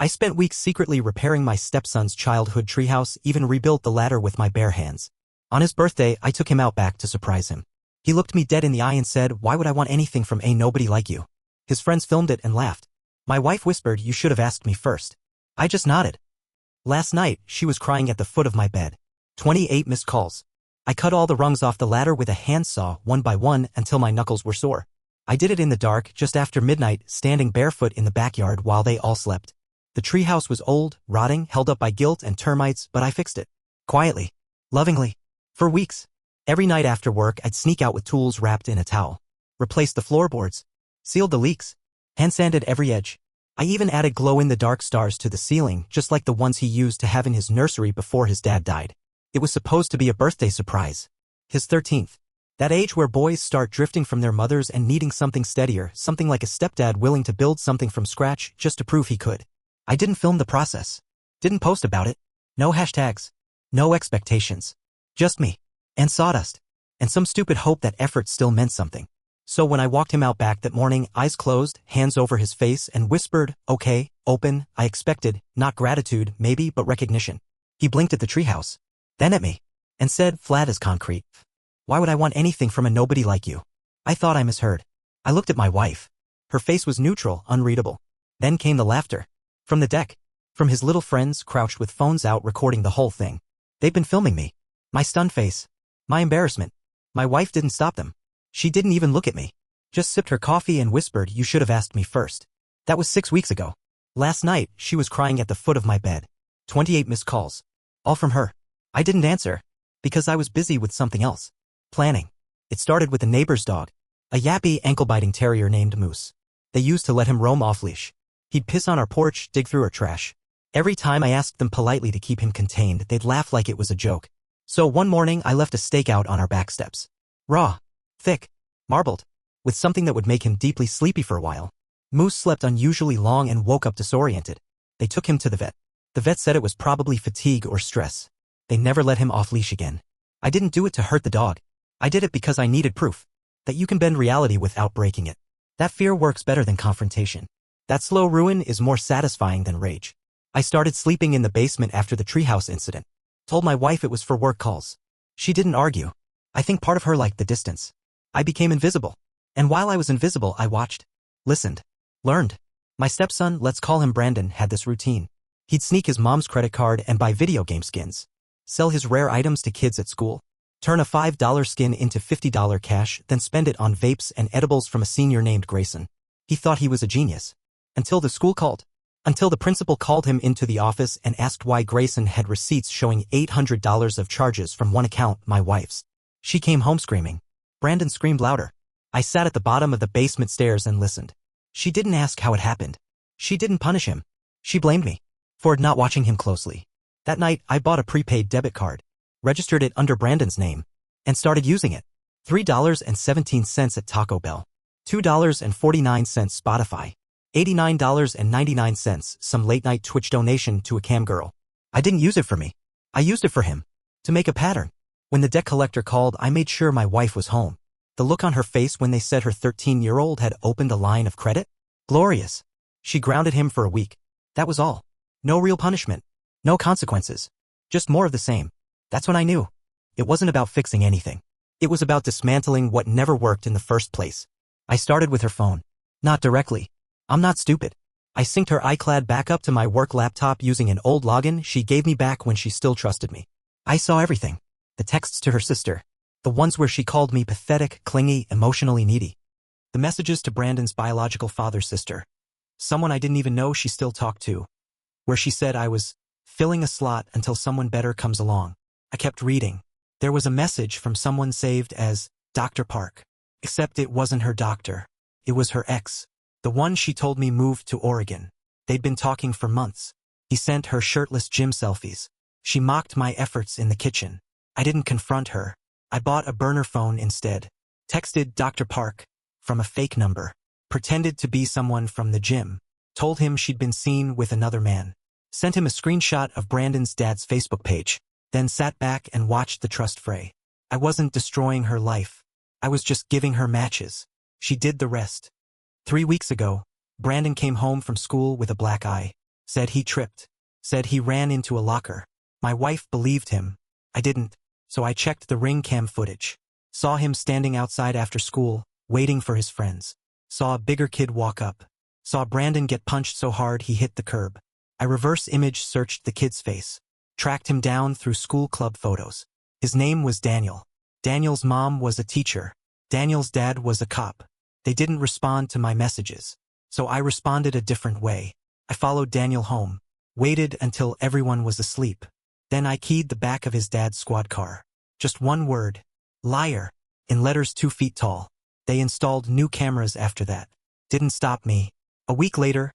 I spent weeks secretly repairing my stepson's childhood treehouse, even rebuilt the ladder with my bare hands. On his birthday, I took him out back to surprise him. He looked me dead in the eye and said, "Why would I want anything from a nobody like you?" His friends filmed it and laughed. My wife whispered, "You should have asked me first." I just nodded. Last night, she was crying at the foot of my bed. 28 missed calls. I cut all the rungs off the ladder with a handsaw, one by one, until my knuckles were sore. I did it in the dark, just after midnight, standing barefoot in the backyard while they all slept. The treehouse was old, rotting, held up by guilt and termites, but I fixed it. Quietly. Lovingly. For weeks. Every night after work, I'd sneak out with tools wrapped in a towel. Replaced the floorboards. Sealed the leaks. Hand-sanded every edge. I even added glow-in-the-dark stars to the ceiling, just like the ones he used to have in his nursery before his dad died. It was supposed to be a birthday surprise. His 13th. That age where boys start drifting from their mothers and needing something steadier, something like a stepdad willing to build something from scratch just to prove he could. I didn't film the process. Didn't post about it. No hashtags. No expectations. Just me. And sawdust. And some stupid hope that effort still meant something. So when I walked him out back that morning, eyes closed, hands over his face, and whispered, "Okay, open," I expected, not gratitude, maybe, but recognition. He blinked at the treehouse. Then at me. And said, flat as concrete, "Why would I want anything from a nobody like you?" I thought I misheard. I looked at my wife. Her face was neutral, unreadable. Then came the laughter. From the deck. From his little friends crouched with phones out recording the whole thing. They'd been filming me. My stunned face. My embarrassment. My wife didn't stop them. She didn't even look at me. Just sipped her coffee and whispered, "You should have asked me first." That was 6 weeks ago. Last night, she was crying at the foot of my bed. 28 missed calls. All from her. I didn't answer. Because I was busy with something else. Planning. It started with a neighbor's dog. A yappy, ankle-biting terrier named Moose. They used to let him roam off-leash. He'd piss on our porch, dig through our trash. Every time I asked them politely to keep him contained, they'd laugh like it was a joke. So one morning, I left a stake out on our back steps. Raw. Thick. Marbled. With something that would make him deeply sleepy for a while. Moose slept unusually long and woke up disoriented. They took him to the vet. The vet said it was probably fatigue or stress. They never let him off-leash again. I didn't do it to hurt the dog. I did it because I needed proof. That you can bend reality without breaking it. That fear works better than confrontation. That slow ruin is more satisfying than rage. I started sleeping in the basement after the treehouse incident. Told my wife it was for work calls. She didn't argue. I think part of her liked the distance. I became invisible. And while I was invisible, I watched. Listened. Learned. My stepson, let's call him Brandon, had this routine. He'd sneak his mom's credit card and buy video game skins. Sell his rare items to kids at school. Turn a $5 skin into $50 cash, then spend it on vapes and edibles from a senior named Grayson. He thought he was a genius. Until the school called. Until the principal called him into the office and asked why Grayson had receipts showing $800 of charges from one account, my wife's. She came home screaming. Brandon screamed louder. I sat at the bottom of the basement stairs and listened. She didn't ask how it happened. She didn't punish him. She blamed me for not watching him closely. That night, I bought a prepaid debit card, registered it under Brandon's name, and started using it. $3.17 at Taco Bell. $2.49 Spotify. $89.99 some late-night Twitch donation to a cam girl. I didn't use it for me. I used it for him. To make a pattern. When the debt collector called, I made sure my wife was home. The look on her face when they said her 13-year-old had opened a line of credit? Glorious. She grounded him for a week. That was all. No real punishment. No consequences. Just more of the same. That's when I knew. It wasn't about fixing anything. It was about dismantling what never worked in the first place. I started with her phone. Not directly. I'm not stupid. I synced her iCloud back up to my work laptop using an old login she gave me back when she still trusted me. I saw everything. The texts to her sister. The ones where she called me pathetic, clingy, emotionally needy. The messages to Brandon's biological father's sister. Someone I didn't even know she still talked to. Where she said I was filling a slot until someone better comes along. I kept reading. There was a message from someone saved as Dr. Park. Except it wasn't her doctor. It was her ex. The one she told me moved to Oregon. They'd been talking for months. He sent her shirtless gym selfies. She mocked my efforts in the kitchen. I didn't confront her. I bought a burner phone instead. Texted Dr. Park from a fake number. Pretended to be someone from the gym. Told him she'd been seen with another man. Sent him a screenshot of Brandon's dad's Facebook page. Then sat back and watched the trust fray. I wasn't destroying her life. I was just giving her matches. She did the rest. 3 weeks ago, Brandon came home from school with a black eye. Said he tripped. Said he ran into a locker. My wife believed him. I didn't, so I checked the ring cam footage. Saw him standing outside after school, waiting for his friends. Saw a bigger kid walk up. Saw Brandon get punched so hard he hit the curb. I reverse image searched the kid's face. Tracked him down through school club photos. His name was Daniel. Daniel's mom was a teacher. Daniel's dad was a cop. They didn't respond to my messages. So I responded a different way. I followed Daniel home. Waited until everyone was asleep. Then I keyed the back of his dad's squad car. Just one word. Liar. In letters 2 feet tall. They installed new cameras after that. Didn't stop me. A week later,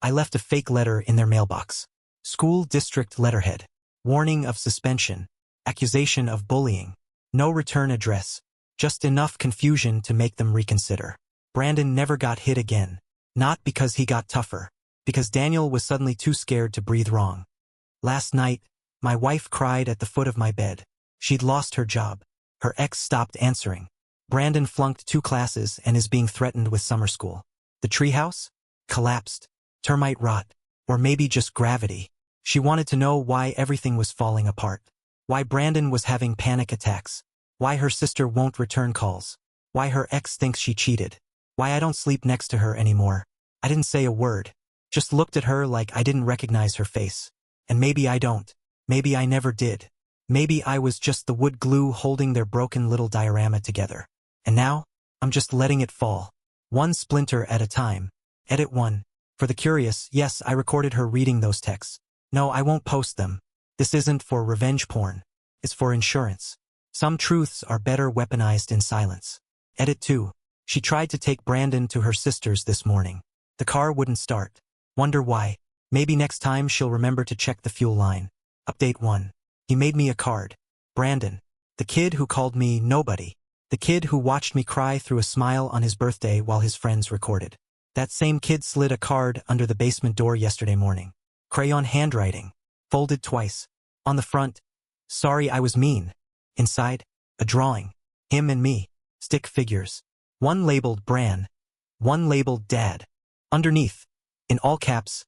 I left a fake letter in their mailbox. School district letterhead. Warning of suspension. Accusation of bullying. No return address. Just enough confusion to make them reconsider. Brandon never got hit again. Not because he got tougher. Because Daniel was suddenly too scared to breathe wrong. Last night, my wife cried at the foot of my bed. She'd lost her job. Her ex stopped answering. Brandon flunked 2 classes and is being threatened with summer school. The treehouse? Collapsed. Termite rot. Or maybe just gravity. She wanted to know why everything was falling apart. Why Brandon was having panic attacks. Why her sister won't return calls. Why her ex thinks she cheated. Why I don't sleep next to her anymore. I didn't say a word. Just looked at her like I didn't recognize her face. And maybe I don't. Maybe I never did. Maybe I was just the wood glue holding their broken little diorama together. And now, I'm just letting it fall. One splinter at a time. Edit 1. For the curious, yes, I recorded her reading those texts. No, I won't post them. This isn't for revenge porn. It's for insurance. Some truths are better weaponized in silence. Edit 2. She tried to take Brandon to her sister's this morning. The car wouldn't start. Wonder why. Maybe next time she'll remember to check the fuel line. Update 1. He made me a card. Brandon. The kid who called me nobody. The kid who watched me cry through a smile on his birthday while his friends recorded. That same kid slid a card under the basement door yesterday morning. Crayon handwriting. Folded twice. On the front, sorry I was mean. Inside, a drawing. Him and me. Stick figures. One labeled Bran. One labeled Dad. Underneath, in all caps,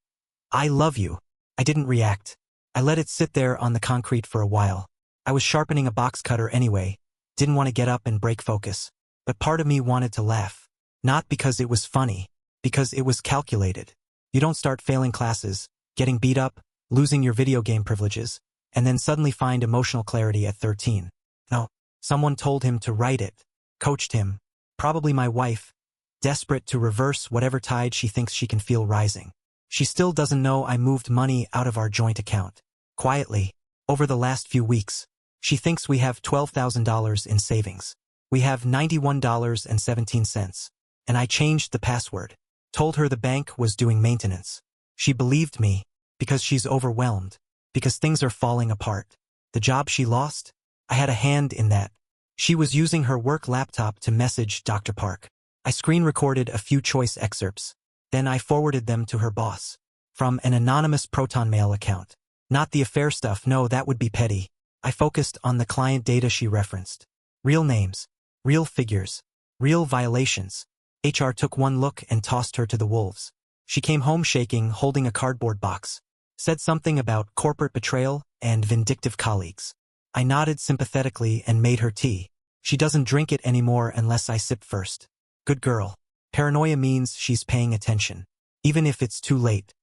I love you. I didn't react. I let it sit there on the concrete for a while. I was sharpening a box cutter anyway. Didn't want to get up and break focus. But part of me wanted to laugh. Not because it was funny. Because it was calculated. You don't start failing classes, getting beat up, losing your video game privileges, and then suddenly find emotional clarity at 13. No, someone told him to write it. Coached him. Probably my wife. Desperate to reverse whatever tide she thinks she can feel rising. She still doesn't know I moved money out of our joint account. Quietly, over the last few weeks, she thinks we have $12,000 in savings. We have $91.17. And I changed the password. Told her the bank was doing maintenance. She believed me, because she's overwhelmed, because things are falling apart. The job she lost? I had a hand in that. She was using her work laptop to message Dr. Park. I screen recorded a few choice excerpts. Then I forwarded them to her boss. From an anonymous Proton Mail account. Not the affair stuff, no, that would be petty. I focused on the client data she referenced. Real names. Real figures. Real violations. HR took one look and tossed her to the wolves. She came home shaking, holding a cardboard box. Said something about corporate betrayal and vindictive colleagues. I nodded sympathetically and made her tea. She doesn't drink it anymore unless I sip first. Good girl. Paranoia means she's paying attention. Even if it's too late.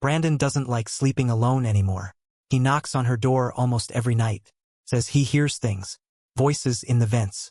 Brandon doesn't like sleeping alone anymore. He knocks on her door almost every night. Says he hears things. Voices in the vents.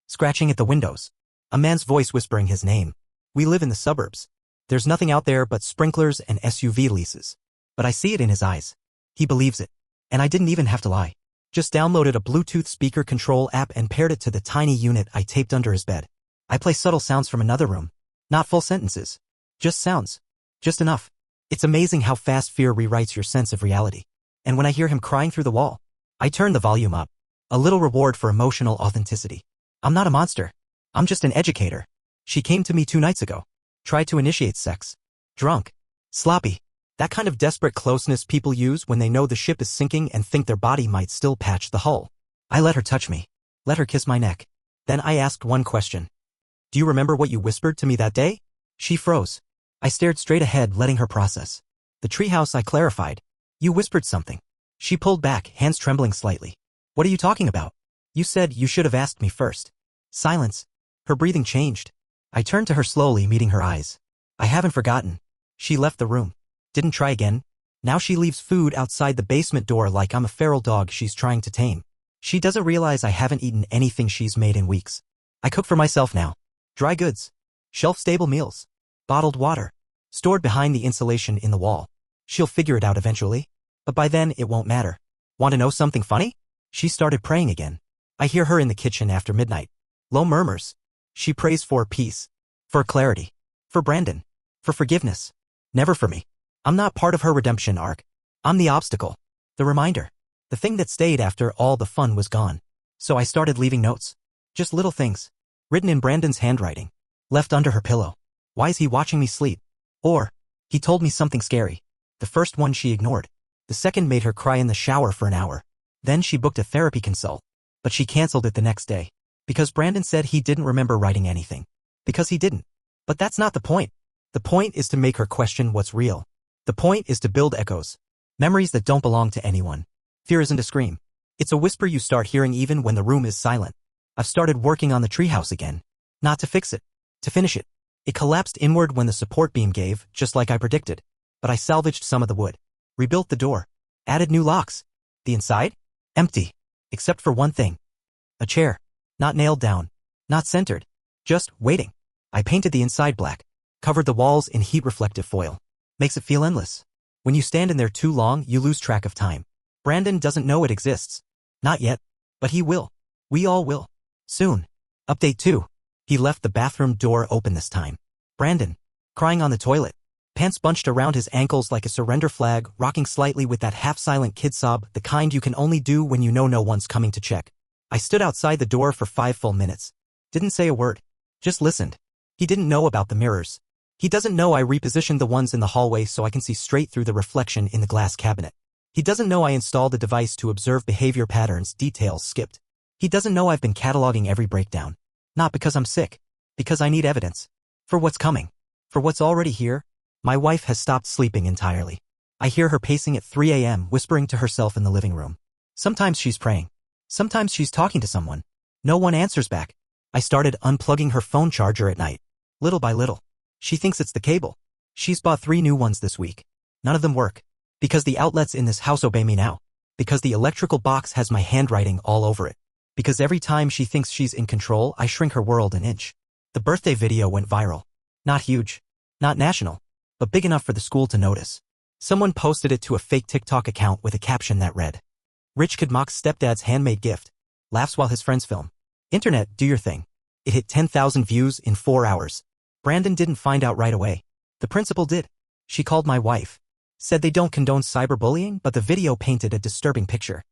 Scratching at the windows. A man's voice whispering his name. We live in the suburbs. There's nothing out there but sprinklers and SUV leases. But I see it in his eyes. He believes it. And I didn't even have to lie. Just downloaded a Bluetooth speaker control app and paired it to the tiny unit I taped under his bed. I play subtle sounds from another room. Not full sentences. Just sounds. Just enough. It's amazing how fast fear rewrites your sense of reality. And when I hear him crying through the wall, I turn the volume up. A little reward for emotional authenticity. I'm not a monster. I'm just an educator. She came to me 2 nights ago. Tried to initiate sex. Drunk. Sloppy. That kind of desperate closeness people use when they know the ship is sinking and think their body might still patch the hull. I let her touch me. Let her kiss my neck. Then I asked one question. Do you remember what you whispered to me that day? She froze. I stared straight ahead, letting her process. The treehouse, I clarified. You whispered something. She pulled back, hands trembling slightly. What are you talking about? You said you should have asked me first. Silence. Her breathing changed. I turned to her slowly, meeting her eyes. I haven't forgotten. She left the room. Didn't try again. Now she leaves food outside the basement door like I'm a feral dog she's trying to tame. She doesn't realize I haven't eaten anything she's made in weeks. I cook for myself now. Dry goods. Shelf-stable meals. Bottled water. Stored behind the insulation in the wall. She'll figure it out eventually. But by then, it won't matter. Want to know something funny? She started praying again. I hear her in the kitchen after midnight. Low murmurs. She prays for peace. For clarity. For Brandon. For forgiveness. Never for me. I'm not part of her redemption arc. I'm the obstacle. The reminder. The thing that stayed after all the fun was gone. So I started leaving notes. Just little things. Written in Brandon's handwriting. Left under her pillow. Why is he watching me sleep? Or, he told me something scary. The first one she ignored. The second made her cry in the shower for an hour. Then she booked a therapy consult. But she canceled it the next day. Because Brandon said he didn't remember writing anything. Because he didn't. But that's not the point. The point is to make her question what's real. The point is to build echoes. Memories that don't belong to anyone. Fear isn't a scream. It's a whisper you start hearing even when the room is silent. I've started working on the treehouse again. Not to fix it. To finish it. It collapsed inward when the support beam gave, just like I predicted. But I salvaged some of the wood. Rebuilt the door. Added new locks. The inside? Empty. Except for one thing. A chair. Not nailed down. Not centered. Just waiting. I painted the inside black. Covered the walls in heat-reflective foil. Makes it feel endless. When you stand in there too long, you lose track of time. Brandon doesn't know it exists. Not yet. But he will. We all will. Soon. Update 2. He left the bathroom door open this time. Brandon. Crying on the toilet. Pants bunched around his ankles like a surrender flag, rocking slightly with that half-silent kid sob, the kind you can only do when you know no one's coming to check. I stood outside the door for 5 full minutes. Didn't say a word. Just listened. He didn't know about the mirrors. He doesn't know I repositioned the ones in the hallway so I can see straight through the reflection in the glass cabinet. He doesn't know I installed a device to observe behavior patterns, details skipped. He doesn't know I've been cataloging every breakdown. Not because I'm sick. Because I need evidence. For what's coming. For what's already here. My wife has stopped sleeping entirely. I hear her pacing at 3 a.m., whispering to herself in the living room. Sometimes she's praying. Sometimes she's talking to someone. No one answers back. I started unplugging her phone charger at night. Little by little. She thinks it's the cable. She's bought 3 new ones this week. None of them work. Because the outlets in this house obey me now. Because the electrical box has my handwriting all over it. Because every time she thinks she's in control, I shrink her world an inch. The birthday video went viral. Not huge. Not national. But big enough for the school to notice. Someone posted it to a fake TikTok account with a caption that read, "Rich kid mocks stepdad's handmade gift. Laughs while his friends film. Internet, do your thing." It hit 10,000 views in 4 hours. Brandon didn't find out right away. The principal did. She called my wife. Said they don't condone cyberbullying, but the video painted a disturbing picture.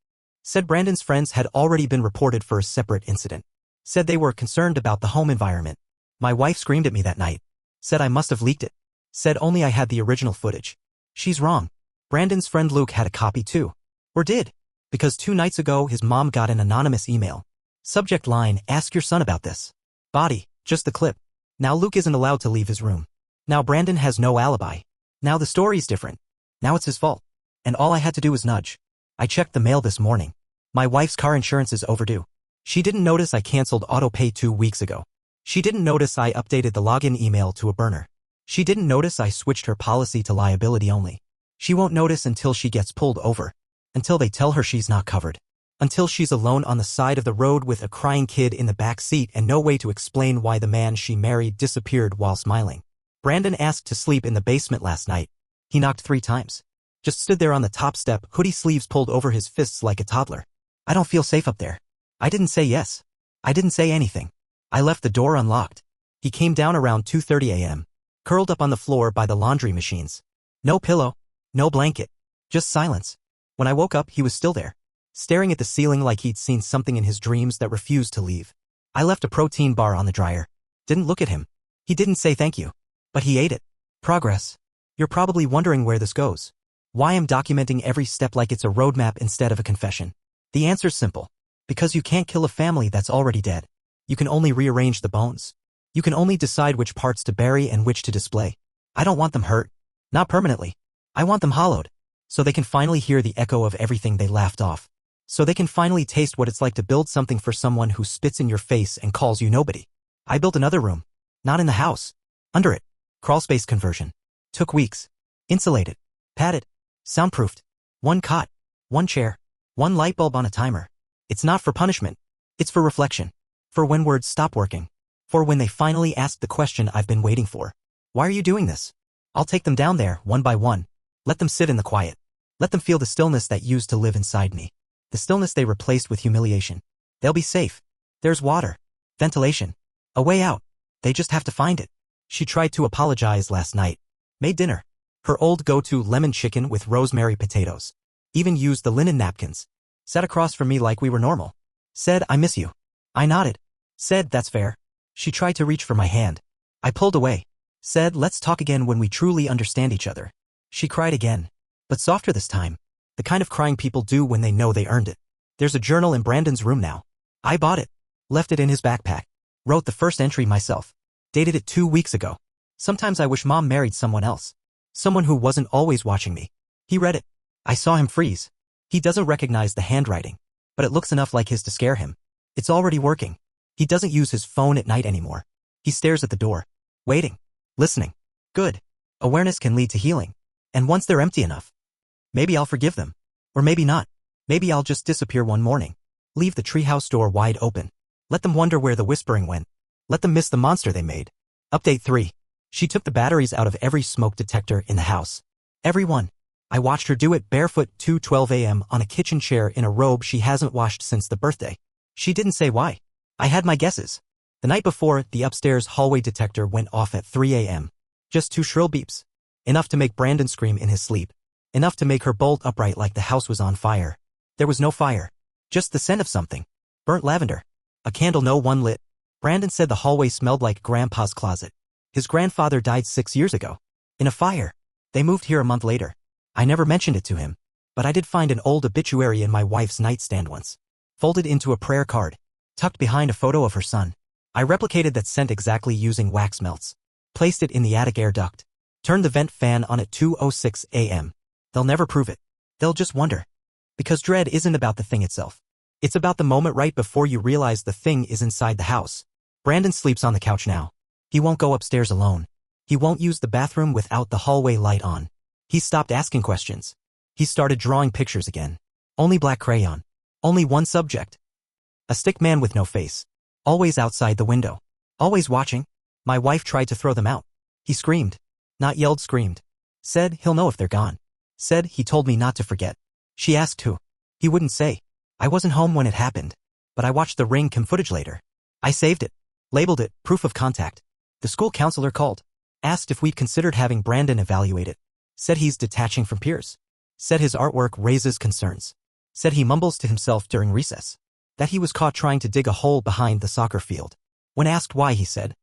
Said Brandon's friends had already been reported for a separate incident. Said they were concerned about the home environment. My wife screamed at me that night. Said I must have leaked it. Said only I had the original footage. She's wrong. Brandon's friend Luke had a copy too. Or did. Because 2 nights ago his mom got an anonymous email. Subject line, "Ask your son about this." Body, just the clip. Now Luke isn't allowed to leave his room. Now Brandon has no alibi. Now the story's different. Now it's his fault. And all I had to do was nudge. I checked the mail this morning. My wife's car insurance is overdue. She didn't notice I canceled autopay 2 weeks ago. She didn't notice I updated the login email to a burner. She didn't notice I switched her policy to liability only. She won't notice until she gets pulled over. Until they tell her she's not covered. Until she's alone on the side of the road with a crying kid in the back seat and no way to explain why the man she married disappeared while smiling. Brandon asked to sleep in the basement last night. He knocked 3 times. Just stood there on the top step, hoodie sleeves pulled over his fists like a toddler. I don't feel safe up there. I didn't say yes. I didn't say anything. I left the door unlocked. He came down around 2:30 a.m. Curled up on the floor by the laundry machines. No pillow. No blanket. Just silence. When I woke up, he was still there. Staring at the ceiling like he'd seen something in his dreams that refused to leave. I left a protein bar on the dryer. Didn't look at him. He didn't say thank you. But he ate it. Progress. You're probably wondering where this goes. Why I'm documenting every step like it's a roadmap instead of a confession. The answer's simple. Because you can't kill a family that's already dead. You can only rearrange the bones. You can only decide which parts to bury and which to display. I don't want them hurt. Not permanently. I want them hollowed. So they can finally hear the echo of everything they laughed off. So they can finally taste what it's like to build something for someone who spits in your face and calls you nobody. I built another room. Not in the house. Under it. Crawlspace conversion. Took weeks. Insulated. Padded. Soundproofed. One cot. One chair. One light bulb on a timer. It's not for punishment. It's for reflection. For when words stop working. For when they finally ask the question I've been waiting for. Why are you doing this? I'll take them down there, one by one. Let them sit in the quiet. Let them feel the stillness that used to live inside me. The stillness they replaced with humiliation. They'll be safe. There's water. Ventilation. A way out. They just have to find it. She tried to apologize last night. Made dinner. Her old go-to lemon chicken with rosemary potatoes. Even used the linen napkins. Sat across from me like we were normal. Said, I miss you. I nodded. Said, that's fair. She tried to reach for my hand. I pulled away. Said, let's talk again when we truly understand each other. She cried again. But softer this time. The kind of crying people do when they know they earned it. There's a journal in Brandon's room now. I bought it. Left it in his backpack. Wrote the first entry myself. Dated it 2 weeks ago. Sometimes I wish Mom married someone else. Someone who wasn't always watching me. He read it. I saw him freeze. He doesn't recognize the handwriting. But it looks enough like his to scare him. It's already working. He doesn't use his phone at night anymore. He stares at the door. Waiting. Listening. Good. Awareness can lead to healing. And once they're empty enough, maybe I'll forgive them. Or maybe not. Maybe I'll just disappear one morning. Leave the treehouse door wide open. Let them wonder where the whispering went. Let them miss the monster they made. Update 3. She took the batteries out of every smoke detector in the house. Every one. I watched her do it barefoot 2:12 a.m. on a kitchen chair in a robe she hasn't washed since the birthday. She didn't say why. I had my guesses. The night before, the upstairs hallway detector went off at 3 a.m. Just 2 shrill beeps. Enough to make Brandon scream in his sleep. Enough to make her bolt upright like the house was on fire. There was no fire. Just the scent of something. Burnt lavender. A candle no one lit. Brandon said the hallway smelled like Grandpa's closet. His grandfather died 6 years ago. In a fire. They moved here a month later. I never mentioned it to him. But I did find an old obituary in my wife's nightstand once. Folded into a prayer card. Tucked behind a photo of her son. I replicated that scent exactly using wax melts. Placed it in the attic air duct. Turned the vent fan on at 2:06 a.m. They'll never prove it. They'll just wonder. Because dread isn't about the thing itself. It's about the moment right before you realize the thing is inside the house. Brandon sleeps on the couch now. He won't go upstairs alone. He won't use the bathroom without the hallway light on. He stopped asking questions. He started drawing pictures again. Only black crayon. Only one subject. A stick man with no face. Always outside the window. Always watching. My wife tried to throw them out. He screamed. Not yelled, screamed. Said he'll know if they're gone. Said he told me not to forget. She asked who. He wouldn't say. I wasn't home when it happened. But I watched the ring cam footage later. I saved it. Labeled it proof of contact. The school counselor called. Asked if we'd considered having Brandon evaluate it. Said he's detaching from peers. Said his artwork raises concerns. Said he mumbles to himself during recess. That he was caught trying to dig a hole behind the soccer field. When asked why, he said,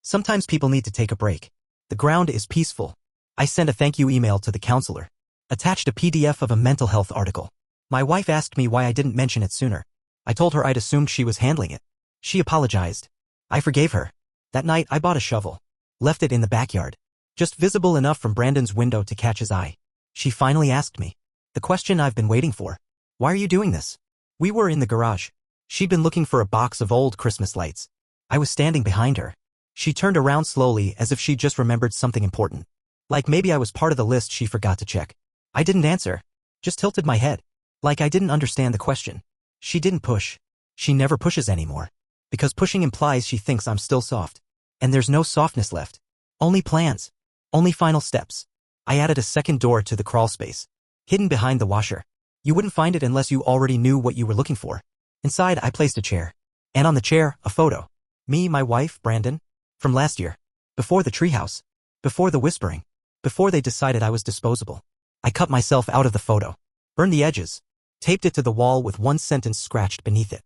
sometimes people need to take a break. The ground is peaceful. I sent a thank you email to the counselor. Attached a PDF of a mental health article. My wife asked me why I didn't mention it sooner. I told her I'd assumed she was handling it. She apologized. I forgave her. That night I bought a shovel. Left it in the backyard. Just visible enough from Brandon's window to catch his eye. She finally asked me. The question I've been waiting for. Why are you doing this? We were in the garage. She'd been looking for a box of old Christmas lights. I was standing behind her. She turned around slowly as if she just remembered something important. Like maybe I was part of the list she forgot to check. I didn't answer. Just tilted my head. Like I didn't understand the question. She didn't push. She never pushes anymore. Because pushing implies she thinks I'm still soft. And there's no softness left. Only plans. Only final steps. I added a second door to the crawl space. Hidden behind the washer. You wouldn't find it unless you already knew what you were looking for. Inside, I placed a chair. And on the chair, a photo. Me, my wife, Brandon. From last year. Before the treehouse. Before the whispering. Before they decided I was disposable. I cut myself out of the photo. Burned the edges. Taped it to the wall with one sentence scratched beneath it.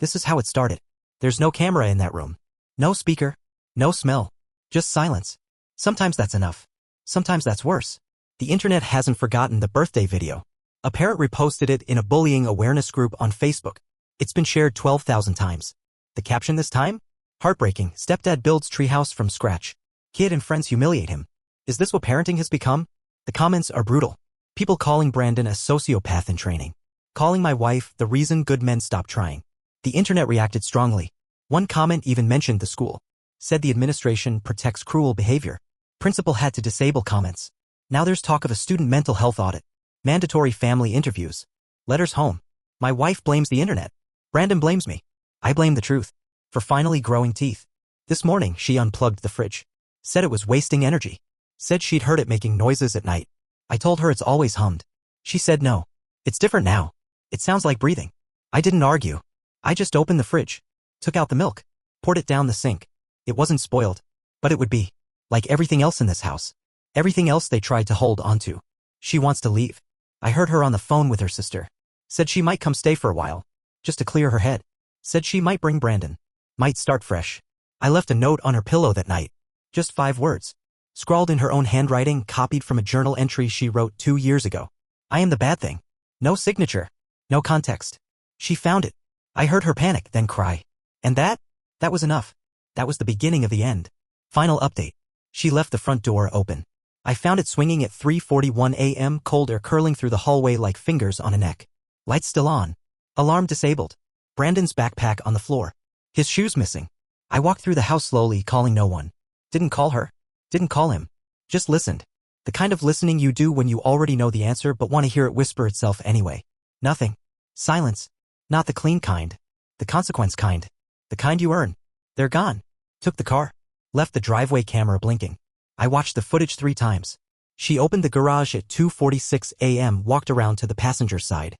This is how it started. There's no camera in that room. No speaker. No smell. Just silence. Sometimes that's enough. Sometimes that's worse. The internet hasn't forgotten the birthday video. A parent reposted it in a bullying awareness group on Facebook. It's been shared 12,000 times. The caption this time? Heartbreaking. Stepdad builds treehouse from scratch. Kid and friends humiliate him. Is this what parenting has become? The comments are brutal. People calling Brandon a sociopath in training. Calling my wife the reason good men stop trying. The internet reacted strongly. One comment even mentioned the school. Said the administration protects cruel behavior. Principal had to disable comments. Now there's talk of a student mental health audit. Mandatory family interviews. Letters home. My wife blames the internet. Brandon blames me. I blame the truth. For finally growing teeth. This morning, she unplugged the fridge. Said it was wasting energy. Said she'd heard it making noises at night. I told her it's always hummed. She said no. It's different now. It sounds like breathing. I didn't argue. I just opened the fridge. Took out the milk. Poured it down the sink. It wasn't spoiled. But it would be. Like everything else in this house. Everything else they tried to hold onto. She wants to leave. I heard her on the phone with her sister. Said she might come stay for a while. Just to clear her head. Said she might bring Brandon. Might start fresh. I left a note on her pillow that night. Just 5 words. Scrawled in her own handwriting, copied from a journal entry she wrote 2 years ago. I am the bad thing. No signature. No context. She found it. I heard her panic, then cry. And that was enough. That was the beginning of the end. Final update. She left the front door open. I found it swinging at 3:41 a.m., cold air curling through the hallway like fingers on a neck. Lights still on. Alarm disabled. Brandon's backpack on the floor. His shoes missing. I walked through the house slowly, calling no one. Didn't call her. Didn't call him. Just listened. The kind of listening you do when you already know the answer but want to hear it whisper itself anyway. Nothing. Silence. Not the clean kind. The consequence kind. The kind you earn. They're gone. Took the car. Left the driveway camera blinking. I watched the footage 3 times. She opened the garage at 2:46 a.m., walked around to the passenger side.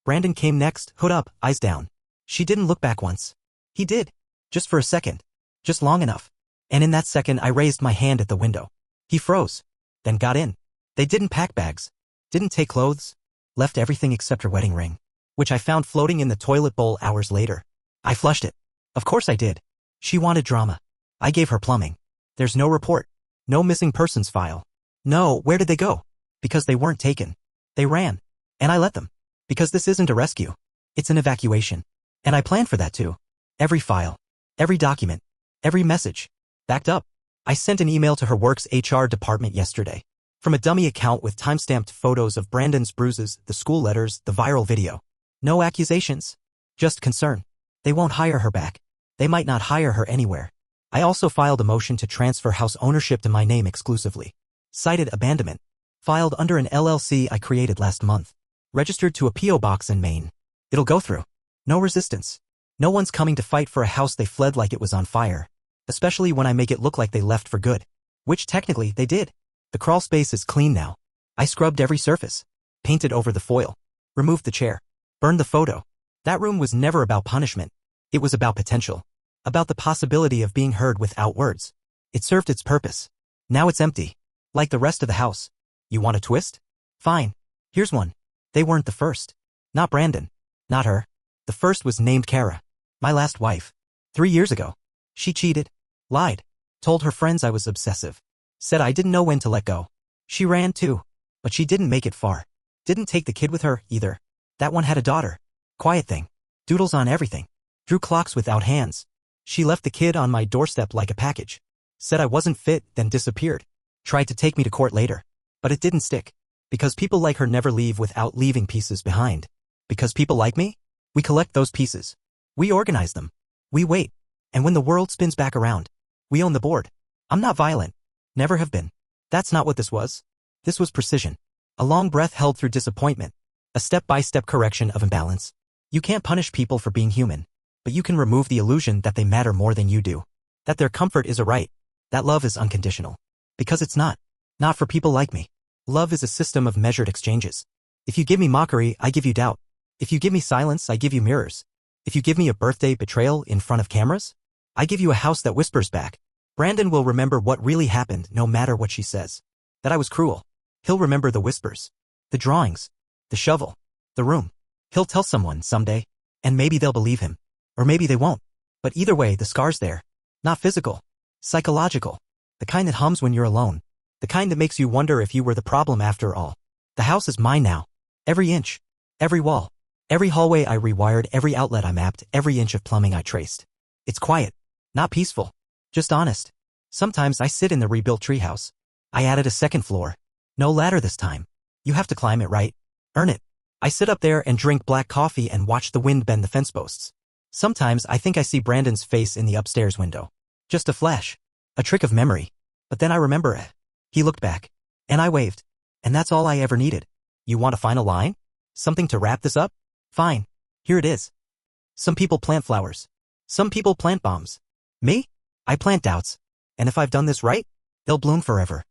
Brandon came next, hood up, eyes down. She didn't look back once. He did. Just for a second. Just long enough. And in that second I raised my hand at the window. He froze. Then got in. They didn't pack bags. Didn't take clothes. Left everything except her wedding ring. Which I found floating in the toilet bowl hours later. I flushed it. Of course I did. She wanted drama. I gave her plumbing. There's no report. No missing persons file. No, where did they go? Because they weren't taken. They ran. And I let them. Because this isn't a rescue. It's an evacuation. And I planned for that too. Every file. Every document. Every message. Backed up. I sent an email to her work's HR department yesterday. From a dummy account with timestamped photos of Brandon's bruises, the school letters, the viral video. No accusations. Just concern. They won't hire her back. They might not hire her anywhere. I also filed a motion to transfer house ownership to my name exclusively. Cited abandonment. Filed under an LLC I created last month. Registered to a P.O. box in Maine. It'll go through. No resistance. No one's coming to fight for a house they fled like it was on fire. Especially when I make it look like they left for good. Which technically they did. The crawl space is clean now. I scrubbed every surface. Painted over the foil. Removed the chair. Burned the photo. That room was never about punishment. It was about potential. About the possibility of being heard without words. It served its purpose. Now it's empty. Like the rest of the house. You want a twist? Fine. Here's one. They weren't the first. Not Brandon. Not her. The first was named Kara. My last wife. 3 years ago. She cheated. Lied. Told her friends I was obsessive. Said I didn't know when to let go. She ran too. But she didn't make it far. Didn't take the kid with her, either. That one had a daughter. Quiet thing. Doodles on everything. Drew clocks without hands. She left the kid on my doorstep like a package. Said I wasn't fit, then disappeared. Tried to take me to court later. But it didn't stick. Because people like her never leave without leaving pieces behind. Because people like me? We collect those pieces. We organize them. We wait. And when the world spins back around, we own the board. I'm not violent. Never have been. That's not what this was. This was precision. A long breath held through disappointment. A step-by-step correction of imbalance. You can't punish people for being human. But you can remove the illusion that they matter more than you do. That their comfort is a right. That love is unconditional. Because it's not. Not for people like me. Love is a system of measured exchanges. If you give me mockery, I give you doubt. If you give me silence, I give you mirrors. If you give me a birthday betrayal in front of cameras, I give you a house that whispers back. Brandon will remember what really happened no matter what she says. That I was cruel. He'll remember the whispers. The drawings. The shovel. The room. He'll tell someone someday. And maybe they'll believe him. Or maybe they won't. But either way, the scar's there. Not physical. Psychological. The kind that hums when you're alone. The kind that makes you wonder if you were the problem after all. The house is mine now. Every inch. Every wall. Every hallway I rewired, every outlet I mapped, every inch of plumbing I traced. It's quiet. Not peaceful. Just honest. Sometimes I sit in the rebuilt treehouse. I added a second floor. No ladder this time. You have to climb it, right? Earn it. I sit up there and drink black coffee and watch the wind bend the fence posts. Sometimes I think I see Brandon's face in the upstairs window. Just a flash. A trick of memory. But then I remember it. He looked back. And I waved. And that's all I ever needed. You want a final line? Something to wrap this up? Fine. Here it is. Some people plant flowers. Some people plant bombs. Me? I plant doubts. And if I've done this right, they'll bloom forever.